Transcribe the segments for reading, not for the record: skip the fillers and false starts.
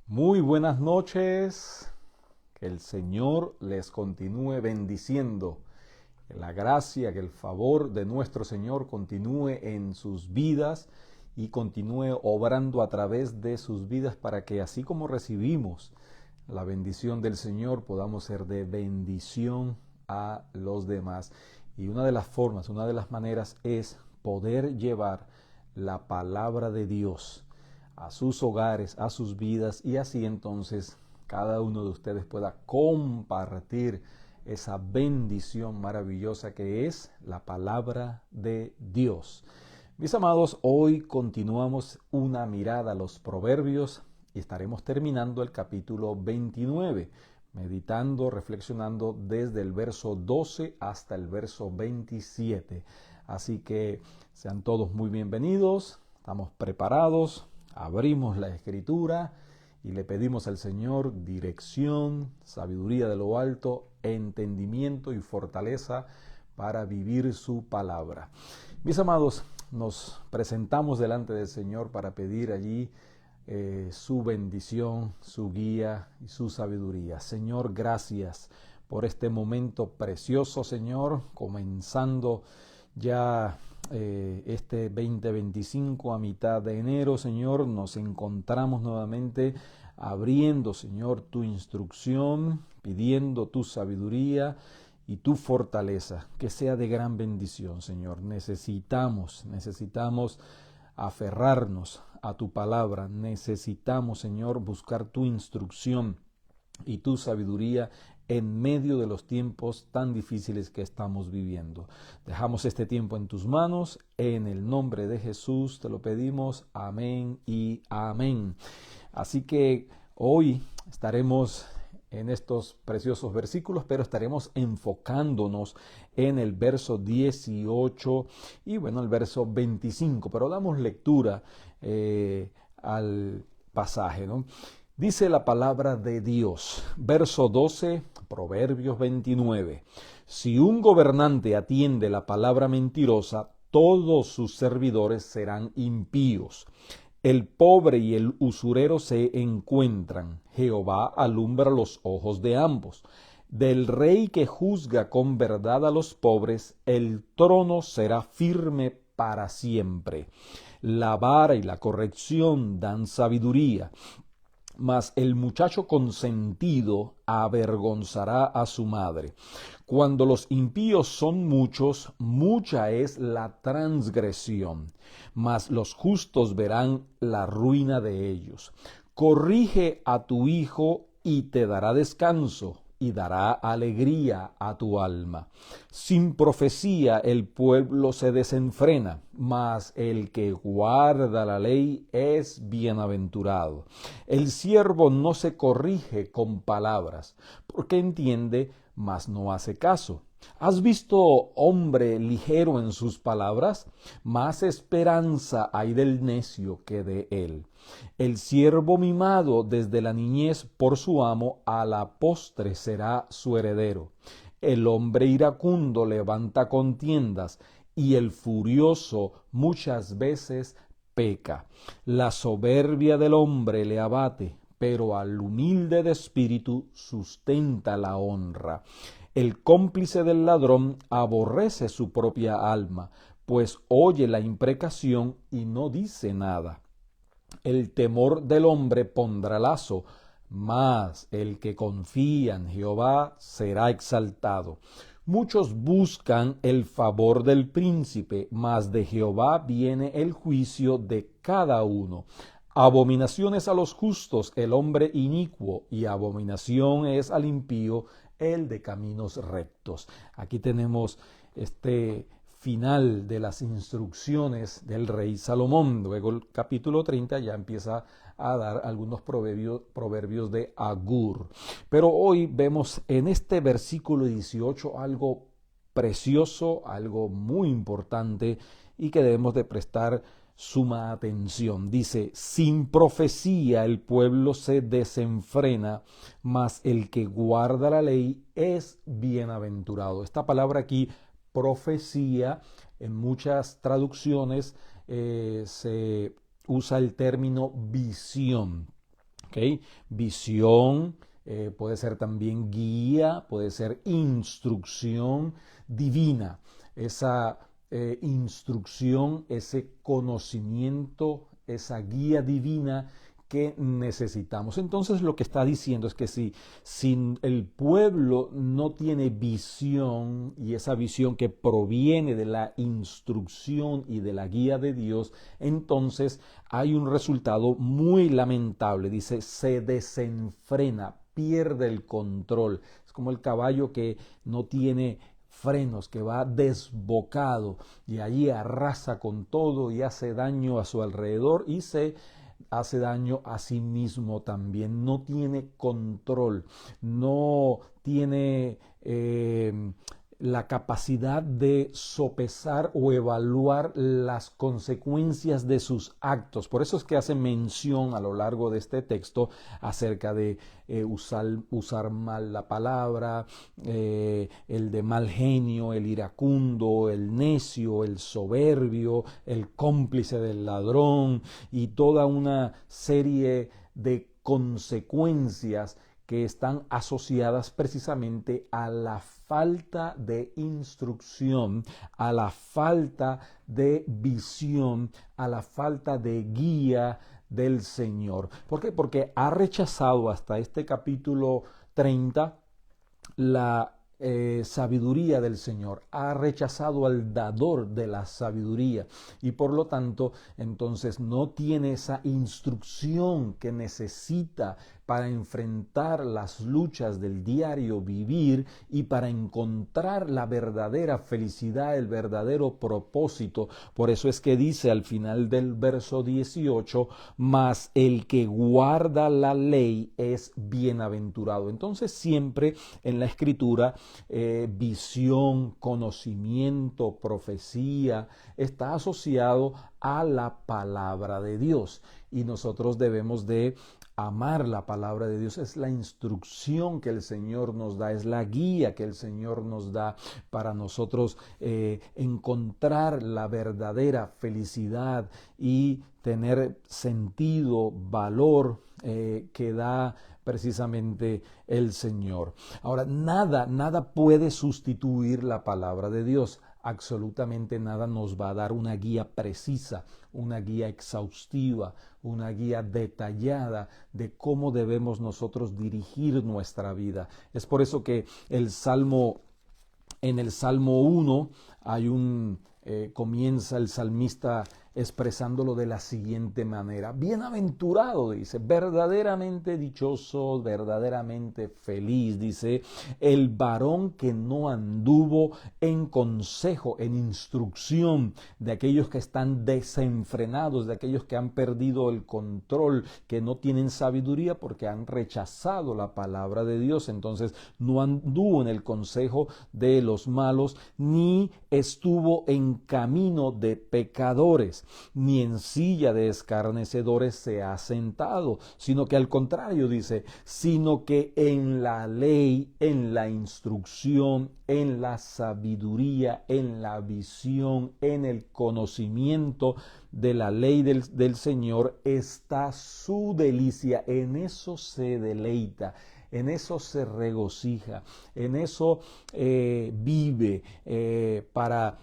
Muy buenas noches, que el Señor les continúe bendiciendo, que la gracia, que el favor de nuestro Señor continúe en sus vidas y continúe obrando a través de sus vidas para que así como recibimos la bendición del Señor podamos ser de bendición a los demás. Y una de las formas, una de las maneras es poder llevar la palabra de Dios a sus hogares, a sus vidas, y así entonces cada uno de ustedes pueda compartir esa bendición maravillosa que es la palabra de Dios. Mis amados, hoy continuamos una mirada a los proverbios y estaremos terminando el capítulo 29, meditando, reflexionando desde el verso 12 hasta el verso 27. Así que sean todos muy bienvenidos, estamos preparados. Abrimos la escritura y le pedimos al Señor dirección, sabiduría de lo alto, entendimiento y fortaleza para vivir su palabra. Mis amados, nos presentamos delante del Señor para pedir allí su bendición, su guía y su sabiduría. Señor, gracias por este momento precioso, Señor, comenzando ya este 2025 a mitad de enero, Señor, nos encontramos nuevamente abriendo, Señor, tu instrucción, pidiendo tu sabiduría y tu fortaleza, que sea de gran bendición, Señor. Necesitamos aferrarnos a tu palabra, necesitamos, Señor, buscar tu instrucción y tu sabiduría en medio de los tiempos tan difíciles que estamos viviendo. Dejamos este tiempo en tus manos, en el nombre de Jesús te lo pedimos, amén y amén. Así que hoy estaremos en estos preciosos versículos, pero estaremos enfocándonos en el verso 18 y bueno, el verso 25, pero damos lectura al pasaje, ¿no? Dice la palabra de Dios, verso 12, Proverbios 29. Si un gobernante atiende la palabra mentirosa, todos sus servidores serán impíos. El pobre y el usurero se encuentran. Jehová alumbra los ojos de ambos. Del rey que juzga con verdad a los pobres, el trono será firme para siempre. La vara y la corrección dan sabiduría. Mas el muchacho consentido avergonzará a su madre. Cuando los impíos son muchos, mucha es la transgresión, mas los justos verán la ruina de ellos. Corrige a tu hijo y te dará descanso, y dará alegría a tu alma. Sin profecía el pueblo se desenfrena, mas el que guarda la ley es bienaventurado. El siervo no se corrige con palabras, porque entiende, mas no hace caso. ¿Has visto hombre ligero en sus palabras? Más esperanza hay del necio que de él. El siervo mimado desde la niñez por su amo, a la postre será su heredero. El hombre iracundo levanta contiendas, y el furioso muchas veces peca. La soberbia del hombre le abate, pero al humilde de espíritu sustenta la honra. El cómplice del ladrón aborrece su propia alma, pues oye la imprecación y no dice nada. El temor del hombre pondrá lazo, mas el que confía en Jehová será exaltado. Muchos buscan el favor del príncipe, mas de Jehová viene el juicio de cada uno. Abominación es a los justos el hombre inicuo, y abominación es al impío el de caminos rectos. Aquí tenemos este final de las instrucciones del rey Salomón. Luego el capítulo 30 ya empieza a dar algunos proverbios de Agur. Pero hoy vemos en este versículo 18 algo precioso, algo muy importante y que debemos de prestar suma atención. Dice, sin profecía el pueblo se desenfrena, mas el que guarda la ley es bienaventurado. Esta palabra aquí, profecía, en muchas traducciones se usa el término visión. ¿ok? Visión, puede ser también guía, puede ser instrucción divina. Esa instrucción, ese conocimiento, esa guía divina que necesitamos. Entonces lo que está diciendo es que si el pueblo no tiene visión, y esa visión que proviene de la instrucción y de la guía de Dios, entonces hay un resultado muy lamentable. Dice, se desenfrena, pierde el control. Es como el caballo que no tiene frenos, que va desbocado y allí arrasa con todo y hace daño a su alrededor y se hace daño a sí mismo también. No tiene control, no tiene la capacidad de sopesar o evaluar las consecuencias de sus actos. Por eso es que hace mención a lo largo de este texto acerca de usar mal la palabra, el de mal genio, el iracundo, el necio, el soberbio, el cómplice del ladrón y toda una serie de consecuencias que están asociadas precisamente a la falta de instrucción, a la falta de visión, a la falta de guía del Señor. ¿Por qué? Porque ha rechazado hasta este capítulo 30 la sabiduría del Señor, ha rechazado al dador de la sabiduría y por lo tanto entonces no tiene esa instrucción que necesita para enfrentar las luchas del diario vivir y para encontrar la verdadera felicidad, el verdadero propósito. Por eso es que dice al final del verso 18, mas el que guarda la ley es bienaventurado. Entonces siempre en la escritura visión, conocimiento, profecía está asociado a la palabra de Dios y nosotros debemos de amar la palabra de Dios. Es la instrucción que el Señor nos da, es la guía que el Señor nos da para nosotros encontrar la verdadera felicidad y tener sentido, valor que da precisamente el Señor. Ahora, nada puede sustituir la palabra de Dios. Absolutamente nada nos va a dar una guía precisa, una guía exhaustiva, una guía detallada de cómo debemos nosotros dirigir nuestra vida. Es por eso que en el Salmo 1 comienza el salmista expresándolo de la siguiente manera. Bienaventurado, dice, verdaderamente dichoso, verdaderamente feliz, dice, el varón que no anduvo en consejo, en instrucción de aquellos que están desenfrenados, de aquellos que han perdido el control, que no tienen sabiduría porque han rechazado la palabra de Dios. Entonces no anduvo en el consejo de los malos, ni estuvo en camino de pecadores, ni en silla de escarnecedores se ha sentado, sino que al contrario dice, sino que en la ley, en la instrucción, en la sabiduría, en la visión, en el conocimiento de la ley del Señor está su delicia, en eso se deleita. En eso se regocija, en eso vive para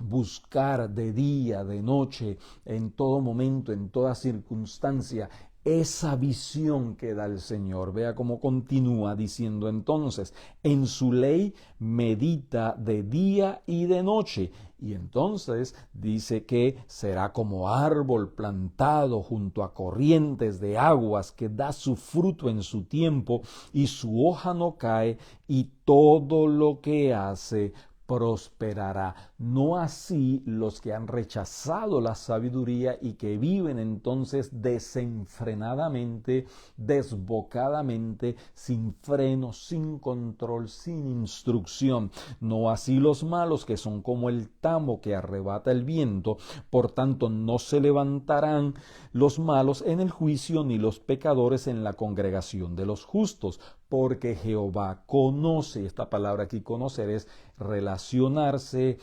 buscar de día, de noche, en todo momento, en toda circunstancia, esa visión que da el Señor. Vea cómo continúa diciendo entonces, en su ley medita de día y de noche. Y entonces dice que será como árbol plantado junto a corrientes de aguas que da su fruto en su tiempo y su hoja no cae y todo lo que hace prosperará. No así los que han rechazado la sabiduría y que viven entonces desenfrenadamente, desbocadamente, sin freno, sin control, sin instrucción. No así los malos que son como el tamo que arrebata el viento. Por tanto, no se levantarán los malos en el juicio ni los pecadores en la congregación de los justos, porque Jehová conoce, esta palabra aquí conocer es relacionarse,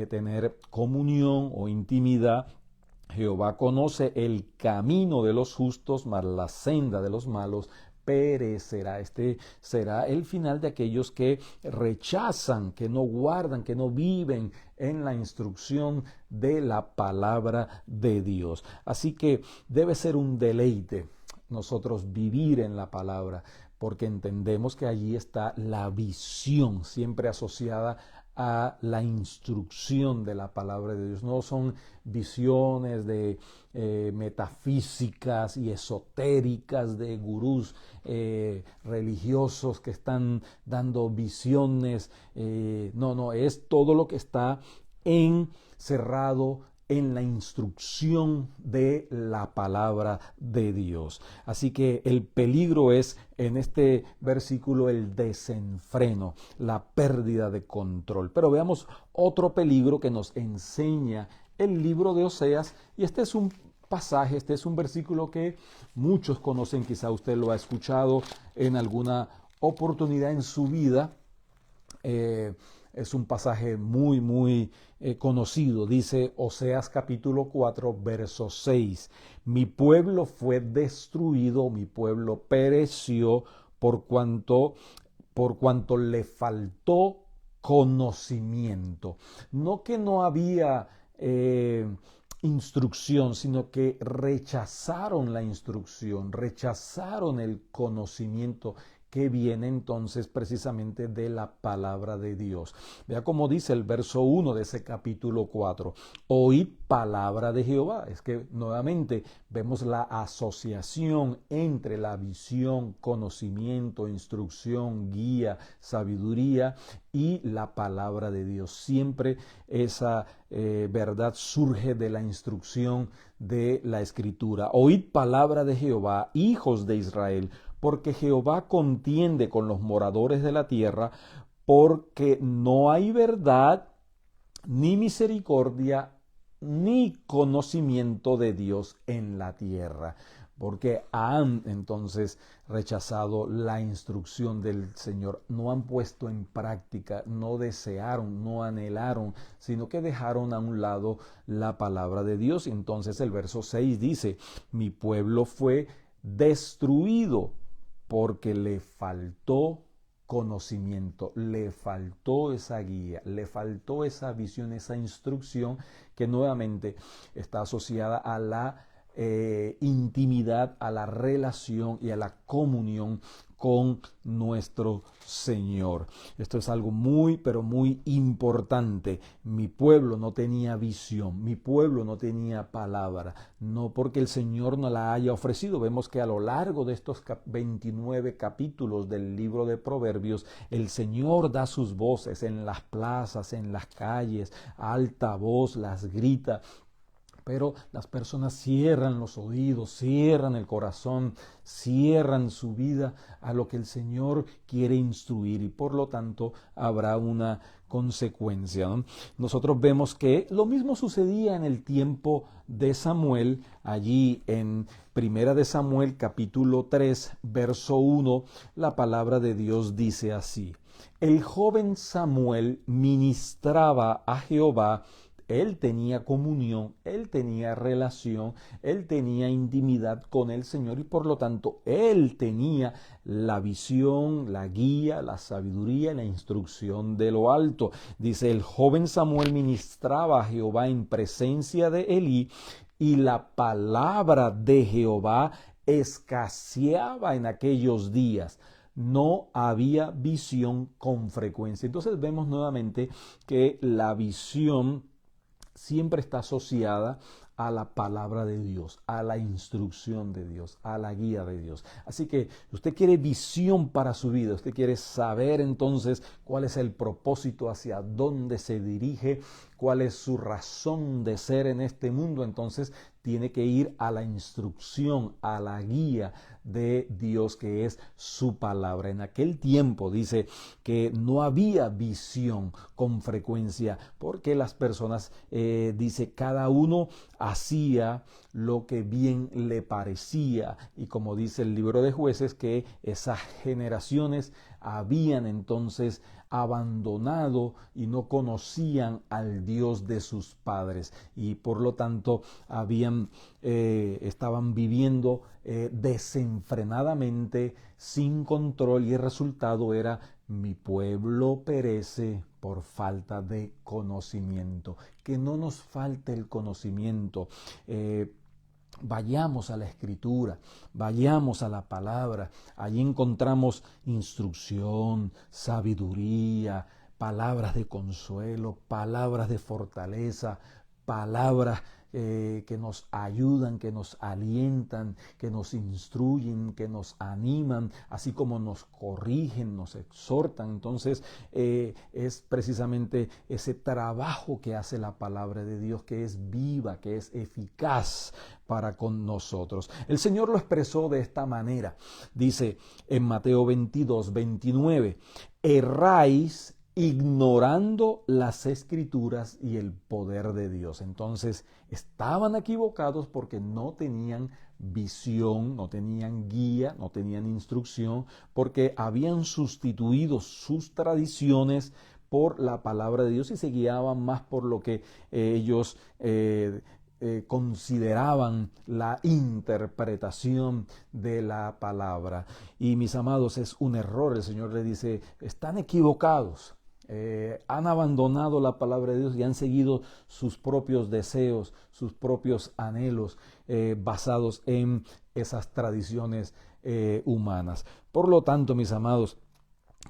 tener comunión o intimidad Jehová conoce el camino de los justos, mas la senda de los malos perecerá. Este será el final de aquellos que rechazan, que no guardan, que no viven en la instrucción de la palabra de Dios. Así que debe ser un deleite nosotros vivir en la palabra, porque entendemos que allí está la visión siempre asociada a la instrucción de la palabra de Dios. No son visiones de metafísicas y esotéricas de gurús religiosos que están dando visiones. No, es todo lo que está encerrado en la instrucción de la palabra de Dios. Así que el peligro es en este versículo el desenfreno, la pérdida de control. Pero veamos otro peligro que nos enseña el libro de Oseas, y este es un pasaje, este es un versículo que muchos conocen, quizá usted lo ha escuchado en alguna oportunidad en su vida. Es un pasaje muy conocido. Dice Oseas capítulo 4, verso 6. Mi pueblo fue destruido, mi pueblo pereció por cuanto le faltó conocimiento. No que no había instrucción, sino que rechazaron la instrucción, rechazaron el conocimiento que viene entonces precisamente de la palabra de Dios. Vea cómo dice el verso 1 de ese capítulo 4. Oíd palabra de Jehová. Es que nuevamente vemos la asociación entre la visión, conocimiento, instrucción, guía, sabiduría y la palabra de Dios. Siempre esa verdad surge de la instrucción de la Escritura. Oíd palabra de Jehová, hijos de Israel, porque Jehová contiende con los moradores de la tierra, porque no hay verdad, ni misericordia, ni conocimiento de Dios en la tierra. Porque han entonces rechazado la instrucción del Señor, no han puesto en práctica, no desearon, no anhelaron, sino que dejaron a un lado la palabra de Dios. Y entonces el verso 6 dice, mi pueblo fue destruido porque le faltó conocimiento, le faltó esa guía, le faltó esa visión, esa instrucción que nuevamente está asociada a la intimidad, a la relación y a la comunión con nuestro Señor. Esto es algo muy, pero muy importante. Mi pueblo no tenía visión, mi pueblo no tenía palabra, no porque el Señor no la haya ofrecido. Vemos que a lo largo de estos 29 capítulos del libro de Proverbios, el Señor da sus voces en las plazas, en las calles, a alta voz las grita. Pero las personas cierran los oídos, cierran el corazón, cierran su vida a lo que el Señor quiere instruir, y por lo tanto habrá una consecuencia, ¿no? Nosotros vemos que lo mismo sucedía en el tiempo de Samuel. Allí en Primera de Samuel capítulo 3 verso 1, la palabra de Dios dice así: el joven Samuel ministraba a Jehová. Él tenía comunión, él tenía relación, él tenía intimidad con el Señor, y por lo tanto él tenía la visión, la guía, la sabiduría y la instrucción de lo alto. Dice, el joven Samuel ministraba a Jehová en presencia de Elí, y la palabra de Jehová escaseaba en aquellos días. No había visión con frecuencia. Entonces vemos nuevamente que la visión siempre está asociada a la palabra de Dios, a la instrucción de Dios, a la guía de Dios. Así que usted quiere visión para su vida, usted quiere saber entonces cuál es el propósito, hacia dónde se dirige, cuál es su razón de ser en este mundo. Entonces tiene que ir a la instrucción, a la guía de Dios, que es su palabra. En aquel tiempo dice que no había visión con frecuencia, porque las personas, dice, cada uno hacía lo que bien le parecía. Y como dice el libro de Jueces, que esas generaciones habían entonces abandonado y no conocían al Dios de sus padres, y por lo tanto estaban viviendo desenfrenadamente, sin control, y el resultado era: mi pueblo perece por falta de conocimiento. Que no nos falte el conocimiento. Vayamos a la Escritura, vayamos a la palabra. Allí encontramos instrucción, sabiduría, palabras de consuelo, palabras de fortaleza, palabras que nos ayudan, que nos alientan, que nos instruyen, que nos animan, así como nos corrigen, nos exhortan. Entonces es precisamente ese trabajo que hace la palabra de Dios, que es viva, que es eficaz para con nosotros. El Señor lo expresó de esta manera. Dice en Mateo 22:29, erráis ignorando las Escrituras y el poder de Dios. Entonces estaban equivocados porque no tenían visión, no tenían guía, no tenían instrucción, porque habían sustituido sus tradiciones por la palabra de Dios y se guiaban más por lo que ellos consideraban la interpretación de la palabra. Y mis amados, es un error. El Señor le dice: están equivocados. Han abandonado la palabra de Dios y han seguido sus propios deseos, sus propios anhelos, basados en esas tradiciones humanas. Por lo tanto, mis amados,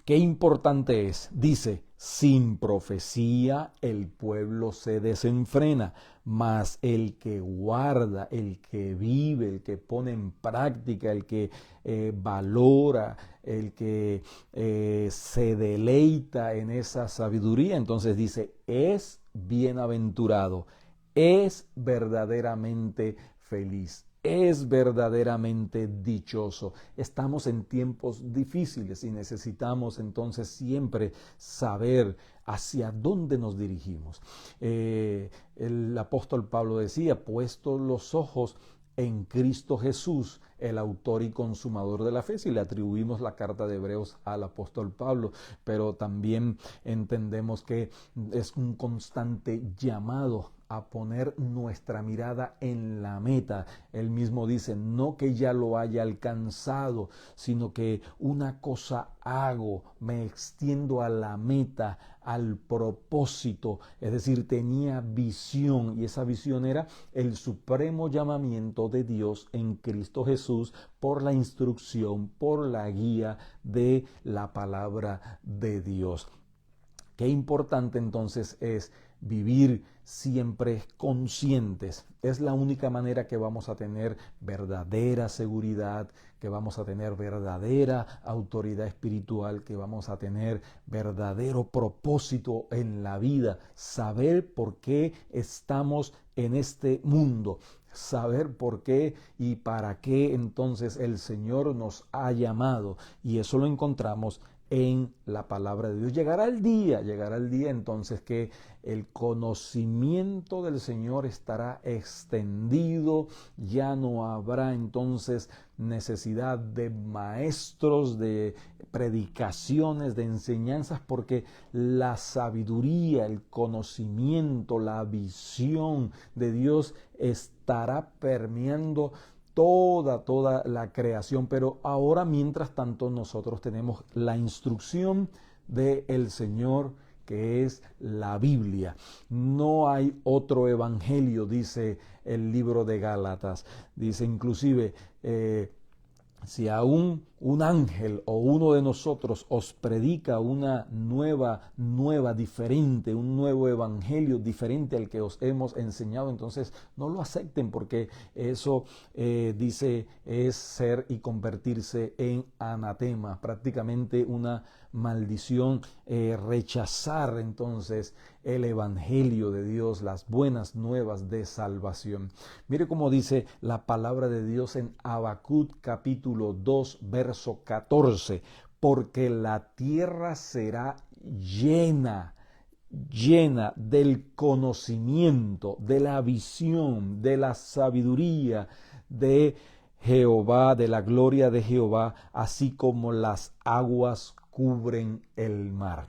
qué importante es. Dice: sin profecía el pueblo se desenfrena, mas el que guarda, el que vive, el que pone en práctica, el que valora, el que se deleita en esa sabiduría, entonces dice: es bienaventurado, es verdaderamente feliz, es verdaderamente dichoso. Estamos en tiempos difíciles y necesitamos entonces siempre saber hacia dónde nos dirigimos. El apóstol Pablo decía: puestos los ojos en Cristo Jesús, el autor y consumador de la fe. Si le atribuimos la carta de Hebreos al apóstol Pablo, pero también entendemos que es un constante llamado a poner nuestra mirada en la meta. Él mismo dice: no que ya lo haya alcanzado, sino que una cosa hago, me extiendo a la meta, al propósito. Es decir, tenía visión, y esa visión era el supremo llamamiento de Dios en Cristo Jesús por la instrucción, por la guía de la palabra de Dios. Qué importante entonces es vivir siempre conscientes. Es la única manera que vamos a tener verdadera seguridad, que vamos a tener verdadera autoridad espiritual, que vamos a tener verdadero propósito en la vida. Saber por qué estamos en este mundo, saber por qué y para qué entonces el Señor nos ha llamado, y eso lo encontramos en la palabra de Dios. Llegará el día entonces que el conocimiento del Señor estará extendido, ya no habrá entonces necesidad de maestros, de predicaciones, de enseñanzas, porque la sabiduría, el conocimiento, la visión de Dios estará permeando toda la creación. Pero ahora, mientras tanto, nosotros tenemos la instrucción del Señor, que es la Biblia. No hay otro evangelio, dice el libro de Gálatas. Dice inclusive, si aún un ángel o uno de nosotros os predica una nueva, diferente, un nuevo evangelio diferente al que os hemos enseñado, entonces no lo acepten, porque eso dice es ser y convertirse en anatema, prácticamente una maldición, rechazar entonces el evangelio de Dios, las buenas nuevas de salvación. Mire cómo dice la palabra de Dios en Habacuc capítulo 2 verso 14: porque la tierra será llena del conocimiento, de la visión, de la sabiduría de Jehová, de la gloria de Jehová, así como las aguas cubren el mar.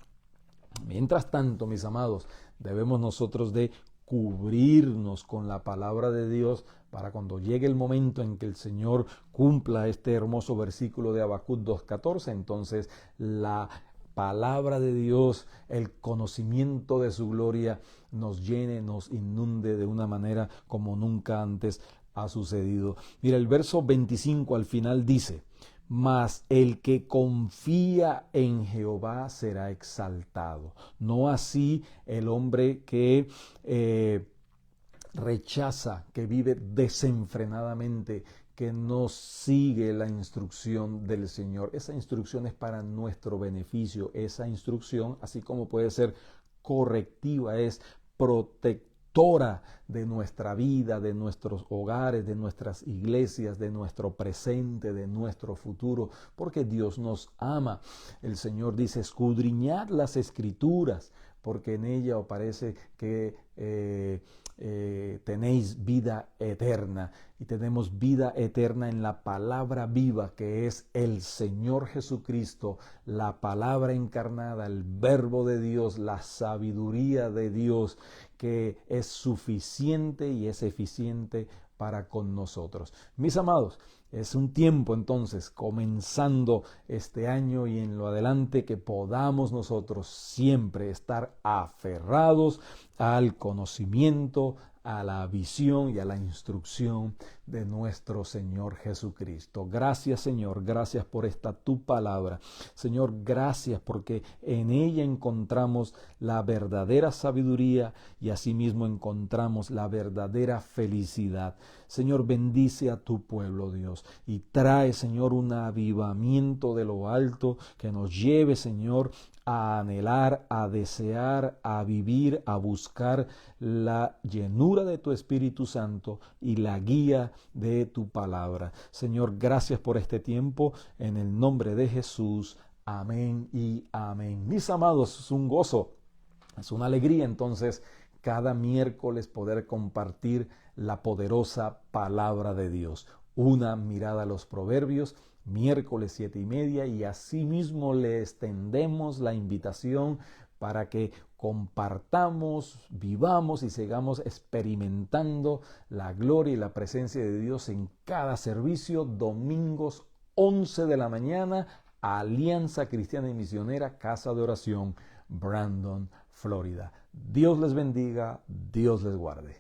Mientras tanto, mis amados, debemos nosotros de cubrirnos con la palabra de Dios para cuando llegue el momento en que el Señor cumpla este hermoso versículo de Habacuc 2:14, entonces la palabra de Dios, el conocimiento de su gloria nos llene, nos inunde de una manera como nunca antes ha sucedido. Mira, el verso 25 al final dice: mas el que confía en Jehová será exaltado. No así el hombre que rechaza, que vive desenfrenadamente, que no sigue la instrucción del Señor. Esa instrucción es para nuestro beneficio. Esa instrucción, así como puede ser correctiva, es protectora de nuestra vida, de nuestros hogares, de nuestras iglesias, de nuestro presente, de nuestro futuro, porque Dios nos ama. El Señor dice: escudriñad las Escrituras, porque en ella os parece que tenéis vida eterna, y tenemos vida eterna en la palabra viva que es el Señor Jesucristo, la palabra encarnada, el verbo de Dios, la sabiduría de Dios, que es suficiente y es eficiente para con nosotros. Mis amados, es un tiempo entonces, comenzando este año y en lo adelante, que podamos nosotros siempre estar aferrados al conocimiento, a la visión y a la instrucción de nuestro Señor Jesucristo. Gracias, Señor, gracias por esta tu palabra. Señor, gracias porque en ella encontramos la verdadera sabiduría y asimismo encontramos la verdadera felicidad. Señor, bendice a tu pueblo, Dios, y trae, Señor, un avivamiento de lo alto que nos lleve, Señor, a anhelar, a desear, a vivir, a buscar la llenura de tu Espíritu Santo y la guía de tu palabra. Señor, gracias por este tiempo, en el nombre de Jesús. Amén y amén. Mis amados, es un gozo, es una alegría entonces cada miércoles poder compartir la poderosa palabra de Dios. Una mirada a los proverbios, miércoles 7:30, y asimismo le extendemos la invitación para que compartamos, vivamos y sigamos experimentando la gloria y la presencia de Dios en cada servicio. Domingos 11 de la mañana, Alianza Cristiana y Misionera, Casa de Oración, Brandon, Florida. Dios les bendiga, Dios les guarde.